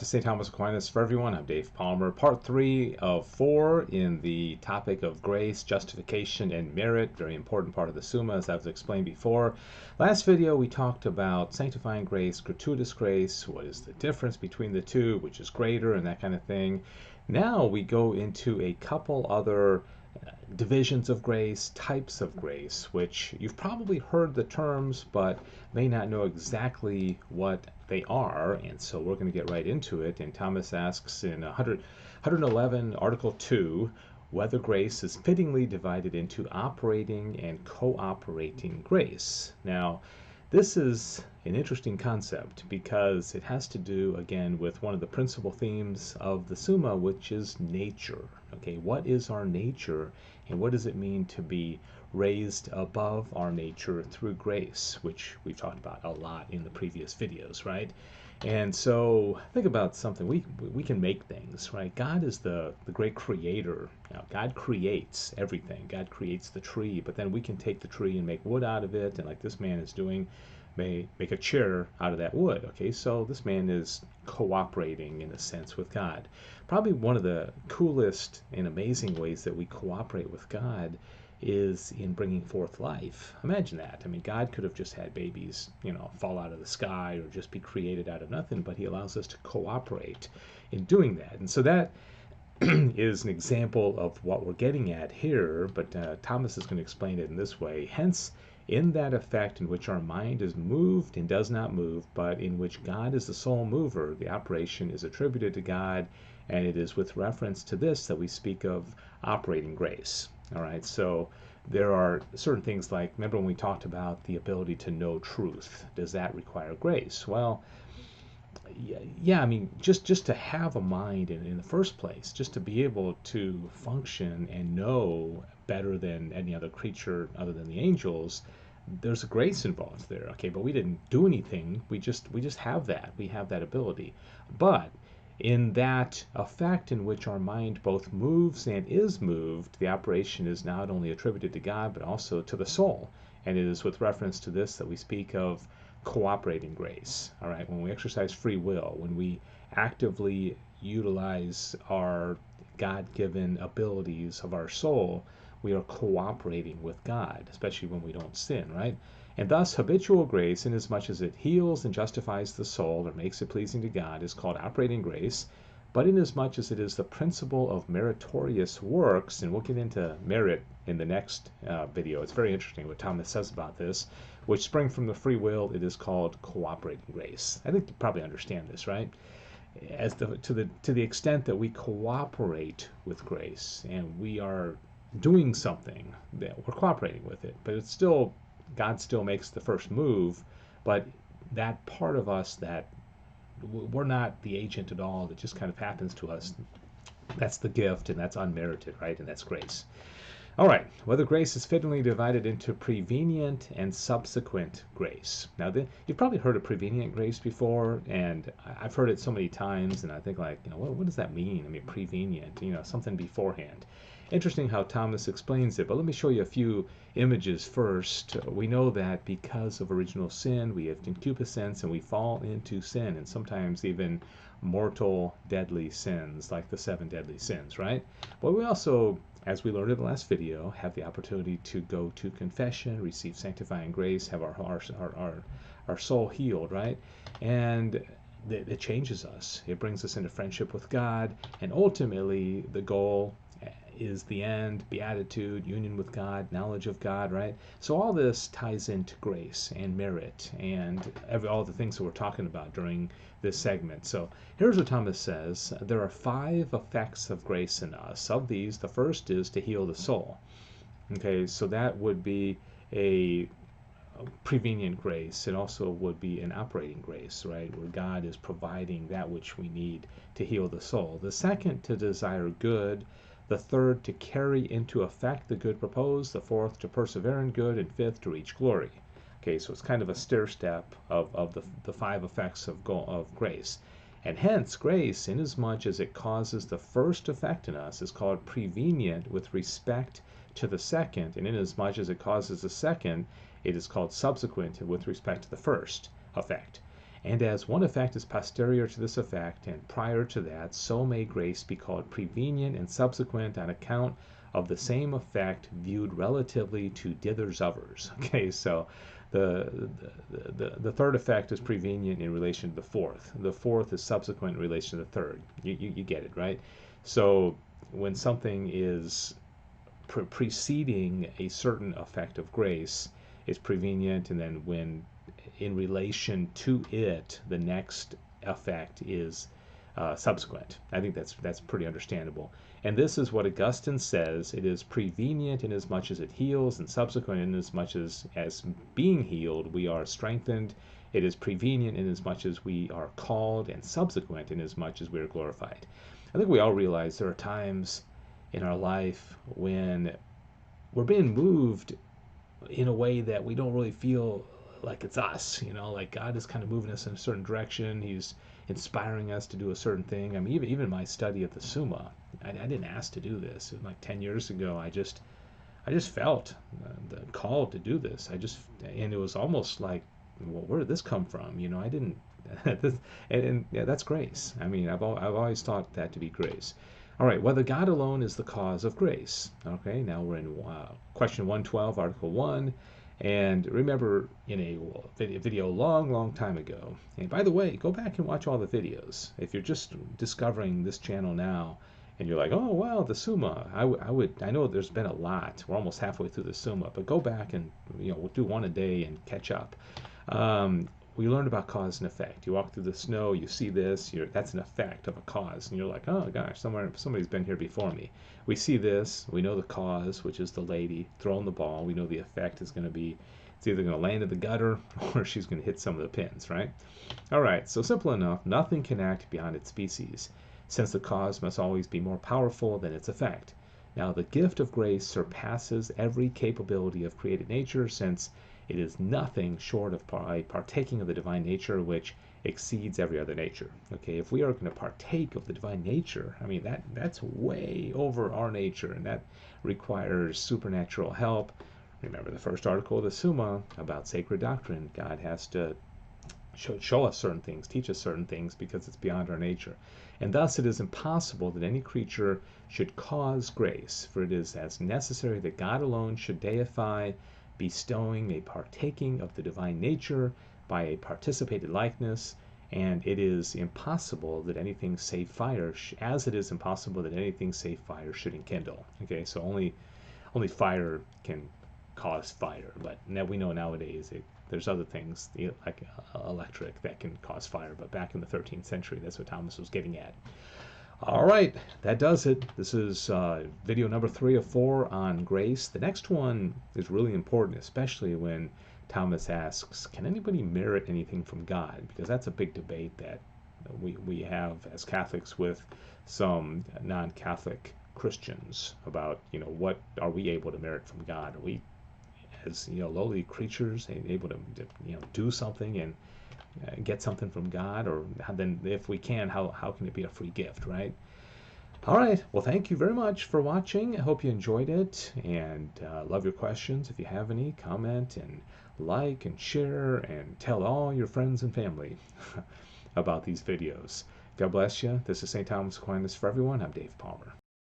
To St. Thomas Aquinas for everyone. I'm Dave Palmer. Part 3 of 4 in the topic of grace, justification, and merit. Very important part of the Summa, as I've explained before. Last video we talked about sanctifying grace, gratuitous grace, what is the difference between the two, which is greater, and that kind of thing. Now we go into a couple other divisions of grace, types of grace, which you've probably heard the terms but may not know exactly what they are, and so we're going to get right into it. And Thomas asks in 111 Article 2 whether grace is fittingly divided into operating and cooperating grace. Now, this is an interesting concept because it has to do, again, with one of the principal themes of the Summa, which is nature. Okay, what is our nature, and what does it mean to be raised above our nature through grace, which we've talked about a lot in the previous videos, right? And so think about something. We can make things, right? God is the great creator. Now, God creates everything. God creates the tree, but then we can take the tree and make wood out of it, and like this man is doing, may make a chair out of that wood. Okay, so this man is cooperating in a sense with God. Probably one of the coolest and amazing ways that we cooperate with God is in bringing forth life. Imagine that. I mean, God could have just had babies, fall out of the sky or just be created out of nothing, but he allows us to cooperate in doing that. And so that is an example of what we're getting at here, but Thomas is going to explain it in this way. Hence, in that effect in which our mind is moved and does not move, but in which God is the sole mover, the operation is attributed to God, and it is with reference to this that we speak of operating grace. All right, so there are certain things like, remember when we talked about the ability to know truth? Does that require grace? Well, yeah, I mean, just to have a mind in the first place, just to be able to function and know better than any other creature other than the angels, there's a grace involved there. Okay, but we didn't do anything. We just have that. We have that ability. But in that effect in which our mind both moves and is moved, the operation is not only attributed to God, but also to the soul. And it is with reference to this that we speak of cooperating grace. All right, when we exercise free will, when we actively utilize our God-given abilities of our soul, we are cooperating with God, especially when we don't sin, right? And thus, habitual grace, inasmuch as it heals and justifies the soul or makes it pleasing to God, is called operating grace. But inasmuch as it is the principle of meritorious works, and we'll get into merit in the next video. It's very interesting what Thomas says about this, which spring from the free will, it is called cooperating grace. I think you probably understand this, right? To the extent that we cooperate with grace and we are doing something, that we're cooperating with it, but it's still, God still makes the first move, but that part of us that we're not the agent at all, that just kind of happens to us, that's the gift, and that's unmerited, right? And that's grace. All right, whether grace is fittingly divided into prevenient and subsequent grace. Now, you've probably heard of prevenient grace before, and I've heard it so many times, and I think like, what does that mean? I mean, prevenient, something beforehand. Interesting how Thomas explains it, but let me show you a few images first. We know that because of original sin, we have concupiscence and we fall into sin, and sometimes even mortal, deadly sins, like the 7 deadly sins, right? But we also, as we learned in the last video, have the opportunity to go to confession, receive sanctifying grace, have our soul healed, right? And it changes us. It brings us into friendship with God, and ultimately the goal is the end, beatitude, union with God, knowledge of God, right? So all this ties into grace and merit and all the things that we're talking about during this segment. So here's what Thomas says. There are 5 effects of grace in us. Of these, the first is to heal the soul. Okay, so that would be a prevenient grace. It also would be an operating grace, right? Where God is providing that which we need to heal the soul. The second, to desire good. The third, to carry into effect the good proposed. The fourth, to persevere in good. And fifth, to reach glory. Okay, so it's kind of a stair step of the 5 effects of grace. And hence, grace, inasmuch as it causes the first effect in us, is called prevenient with respect to the second. And inasmuch as it causes the second, it is called subsequent with respect to the first effect. And as one effect is posterior to this effect and prior to that, so may grace be called prevenient and subsequent on account of the same effect viewed relatively to dithers others. Okay, so the third effect is prevenient in relation to the fourth. The fourth is subsequent in relation to the third. You get it, right? So when something is preceding a certain effect of grace, it's prevenient, and then when in relation to it, the next effect is subsequent. I think that's pretty understandable. And this is what Augustine says: it is prevenient in as much as it heals, and subsequent in as much as being healed we are strengthened. It is prevenient in as much as we are called, and subsequent in as much as we are glorified. I think we all realize there are times in our life when we're being moved in a way that we don't really feel like it's us, like God is kind of moving us in a certain direction. He's inspiring us to do a certain thing. I mean, even my study of the Summa, I didn't ask to do this. It was like 10 years ago. I just felt the call to do this. And it was almost like, well, where did this come from? I didn't. And yeah, that's grace. I mean, I've always thought that to be grace. All right, whether God alone is the cause of grace. Okay, now we're in question 112, article 1. And remember, in a video long time ago, and by the way, go back and watch all the videos. If you're just discovering this channel now, and you're like, oh, wow, the Summa, I know there's been a lot. We're almost halfway through the Summa, but go back and, we'll do one a day and catch up. We learned about cause and effect. You walk through the snow, you see this, that's an effect of a cause, and you're like, oh gosh, somebody's been here before me. We see this, we know the cause, which is the lady throwing the ball. We know the effect is going to be, it's either going to land in the gutter or she's going to hit some of the pins, right? All right, so simple enough. Nothing can act beyond its species, since the cause must always be more powerful than its effect. Now, the gift of grace surpasses every capability of created nature, since it is nothing short of a partaking of the divine nature, which exceeds every other nature. Okay, if we are going to partake of the divine nature, I mean, that's way over our nature, and that requires supernatural help. Remember the first article of the Summa about sacred doctrine. God has to show us certain things, teach us certain things, because it's beyond our nature. And thus it is impossible that any creature should cause grace, for it is as necessary that God alone should deify, bestowing a partaking of the divine nature by a participated likeness, and it is impossible that anything save fire, as it is impossible that anything save fire should enkindle. Okay, so only fire can cause fire, but now we know nowadays there's other things like electric that can cause fire, but back in the 13th century, that's what Thomas was getting at. All right, that does it. This is video number 3 of 4 on grace. The next one is really important, especially when Thomas asks, can anybody merit anything from God? Because that's a big debate that we have as Catholics with some non-Catholic Christians about, what are we able to merit from God? Are we, as lowly creatures, able to do something and get something from God? Or then, if we can, how can it be a free gift, right? All right, well, thank you very much for watching. I hope you enjoyed it, and love your questions. If you have any, comment and like and share and tell all your friends and family about these videos. God bless you. This is St. Thomas Aquinas for everyone. I'm Dave Palmer.